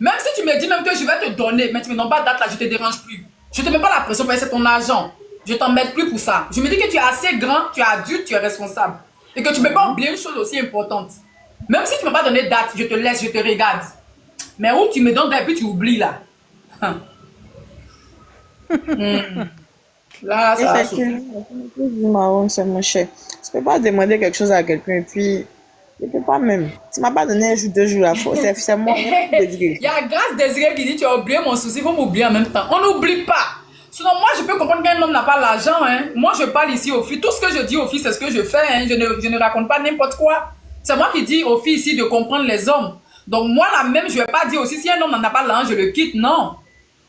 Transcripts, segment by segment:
Même si tu me dis même que je vais te donner, mais tu me donnes pas de date là, je te dérange plus. Je te mets pas la pression parce que c'est ton argent. Je t'en mets plus pour ça. Je me dis que tu es assez grand, tu es adulte, tu es responsable. Et que tu ne peux pas oublier une chose aussi importante. Même si tu ne m'as pas donné de date, je te laisse, je te regarde. Mais où tu me donnes et puis tu oublies là. Là, ça va chauffer. Effectivement, c'est mon cher. Tu peux pas demander quelque chose à quelqu'un et puis je peux pas même. Tu m'as pas donné un jour, 2 jours la fois. C'est moi qui te dis. Il y a Grâce Désiré qui dit tu as oublié mon souci, il faut m'oublier en même temps. On n'oublie pas. Sinon, moi, je peux comprendre qu'un homme n'a pas l'argent. Hein. Moi, je parle ici aux filles. Tout ce que je dis aux filles, c'est ce que je fais. Hein. Je ne raconte pas n'importe quoi. C'est moi qui dis aux filles ici de comprendre les hommes. Donc, moi, là même, je ne vais pas dire aussi si un homme n'en a pas l'argent, je le quitte. Non.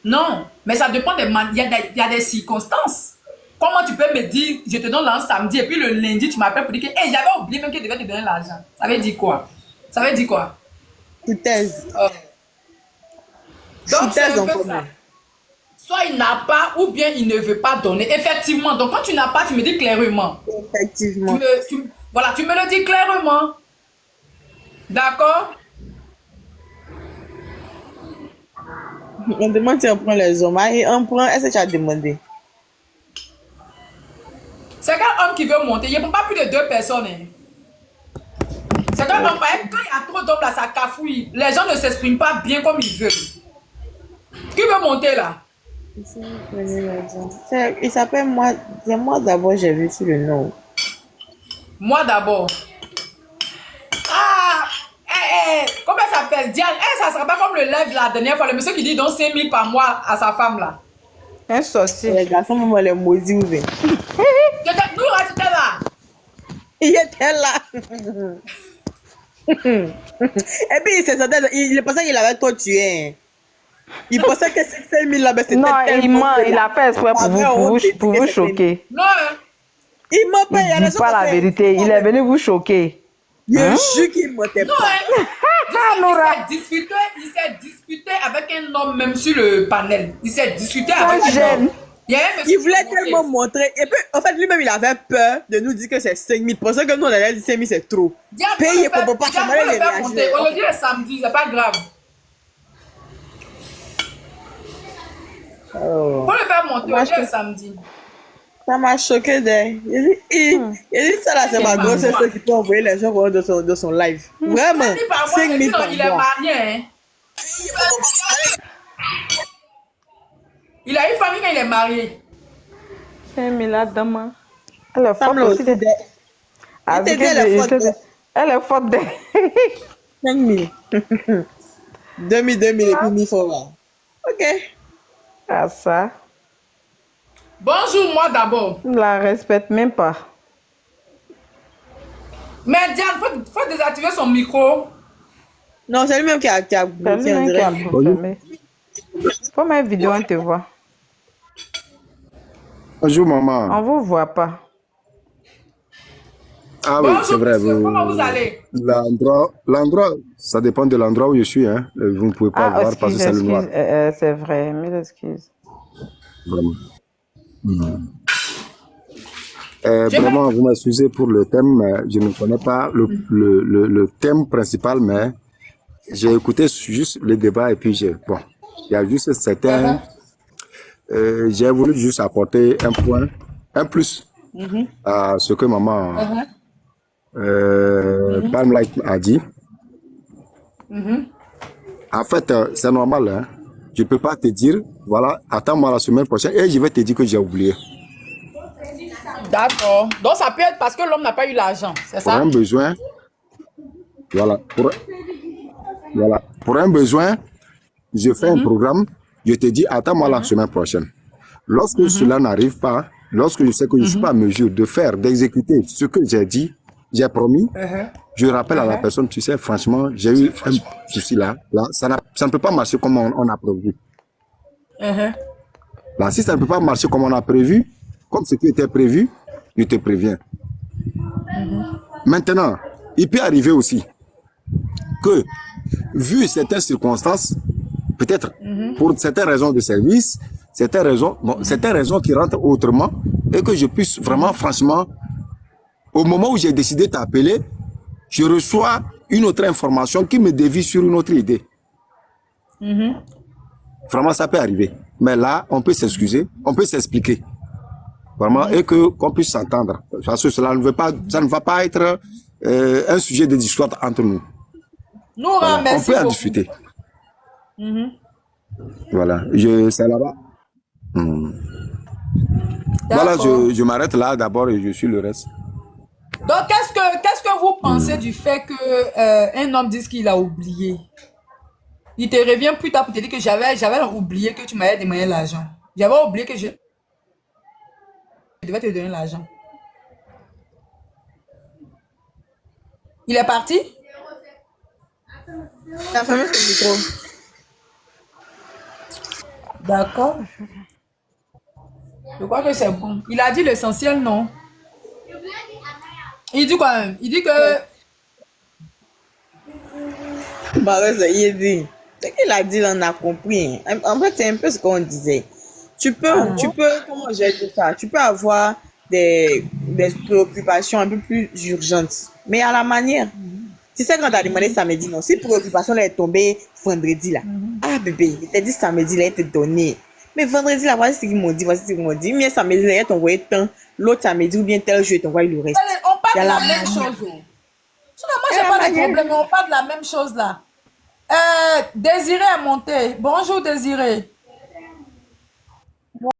Non. Mais ça dépend des... Il y a des circonstances. Comment tu peux me dire, je te donne l'argent samedi et puis le lundi, tu m'appelles pour dire que hey, j'avais oublié même qu'il devait te donner l'argent. Ça veut dire quoi? Ça veut dire quoi? Foutaise. Donc, c'est Foutaise un en peu ça. commun. Soit il n'a pas ou bien il ne veut pas donner. Effectivement. Donc, quand tu n'as pas, tu me dis clairement. Effectivement. Voilà, tu me le dis clairement. D'accord? On demande si on prend les hommes. Ah, et on prend, est-ce que tu as demandé? C'est qu'un homme qui veut monter. Il ne prend pas plus de 2 personnes. Hein. C'est qu'un homme, quand il y a trop d'hommes là, ça cafouille. Les gens ne s'expriment pas bien comme ils veulent. Qui veut monter là? Il s'appelle moi. C'est moi d'abord, j'ai vu sur le nom. Moi d'abord. Ah! Comment ça s'appelle? Diane. Ça ne sera pas comme le live la dernière fois. Le monsieur qui dit donc 5 000 par mois à sa femme là. Un sorcier. Les garçons, moi, les maudits ouverts. Nous, tu étais là. Il était là. Et puis, il pensait qu'il avait toi tué. Hein. Il pensait que ces 5 000 là, c'était Non, tellement... il a fait exprès pour vous choquer. Non. Il m'a pas... Il dit pas la vérité. Il est venu vous choquer. Je jure qu'il ne mentait Non, pas. hein. Il s'est disputé avec un homme même sur le panel. Il s'est disputé avec un homme. Il voulait tellement montrer. Et puis, en fait, lui-même, il avait peur de nous dire que c'est 5 000. Pour ça que nous, on allait dire 5 000, c'est trop. Payez pour pas ça. Aujourd'hui est samedi, c'est pas grave. Faut le faire monter aujourd'hui est samedi. Ça m'a choqué d'ailleurs. Il dit ça là, c'est ma grosse sœur qui peut envoyer les gens de son live. Vraiment. 5 000 par il est mois. marié, hein. Il a une famille quand il est marié. 5 000 là, demain. Elle est Femme forte là aussi. aussi. Elle est forte. 5 000. 2 000 et puis 1000 fois. Ok. Ah ça. Bonjour, moi d'abord. Je ne la respecte même pas. Mais Diane, faut désactiver son micro. Non, c'est lui-même qui a C'est bloqué, on lui-même qui a dirait. bouffé. Faut mettre vidéo, on te voit. Bonjour maman. On vous voit pas. Ah oui, Bonjour, c'est vrai. monsieur, comment vous allez? L'endroit, ça dépend de l'endroit où je suis. Hein. Vous ne pouvez pas Ah, voir parce que c'est le noir. c'est vrai, mes excuses. Vraiment. Vraiment, vous m'excusez pour le thème, mais je ne connais pas le thème principal, mais j'ai écouté juste le débat et puis bon, il y a juste certains... j'ai voulu juste apporter un point, un plus à ce que maman Palm Light a dit. En fait, c'est normal, hein. Je ne peux pas te dire, voilà, attends-moi la semaine prochaine et je vais te dire que j'ai oublié. D'accord. Donc ça peut être parce que l'homme n'a pas eu l'argent, c'est Pour ça? un besoin, voilà, pour un besoin, je fais un programme, je te dis, attends-moi la semaine prochaine. Lorsque cela n'arrive pas, lorsque je sais que je ne suis pas en mesure de faire, d'exécuter ce que j'ai dit, j'ai promis, je rappelle à la personne, tu sais, franchement, j'ai eu un souci là, ça ne peut pas marcher comme on a prévu. Là, si ça ne peut pas marcher comme on a prévu, comme ce qui était prévu, je te préviens. Maintenant, il peut arriver aussi que, vu certaines circonstances, peut-être pour certaines raisons de service, certaines raisons qui rentrent autrement, et que je puisse vraiment, franchement, au moment où j'ai décidé de t'appeler, je reçois une autre information qui me dévie sur une autre idée. Vraiment, ça peut arriver. Mais là, on peut s'excuser, on peut s'expliquer. Vraiment, et qu'on puisse s'entendre. Parce que ça ne va pas être un sujet de discorde entre nous. Nous, Voilà. On merci peut en beaucoup. discuter. Voilà. C'est là-bas. Voilà, D'accord. je m'arrête là d'abord et je suis le reste. Donc, qu'est-ce que vous pensez du fait que un homme dise qu'il a oublié? Il te revient plus tard pour te dire que j'avais oublié que tu m'avais demandé l'argent. J'avais oublié que je devais te donner l'argent. Il est parti? La famille, c'est trop. D'accord. Je crois que c'est bon. Il a dit l'essentiel, non? Il dit quoi même? Il dit que... Bah ouais, ça y est dit. Ce qu'il a dit, là, on a compris. Hein. En fait, c'est un peu ce qu'on disait. Tu peux, comment j'ai dit ça? Tu peux avoir des préoccupations un peu plus urgentes. Mais à la manière. Tu sais, quand t'as demandé samedi, non? Si préoccupation là est tombée vendredi, là. Ah, bébé, il t'a dit samedi, là, il t'a donné. Mais vendredi, là, voici ce qu'ils m'ont dit, voici ce qu'ils m'ont dit. Mais samedi, là, il t'a envoyé tant. L'autre samedi, ou bien tel jour, il t'a envoyé le reste. On Il y a parle de la la même manière. chose. Sinon, moi, j'ai pas de problème, mais on parle de la même chose là. Désiré est monté. Bonjour, Désiré.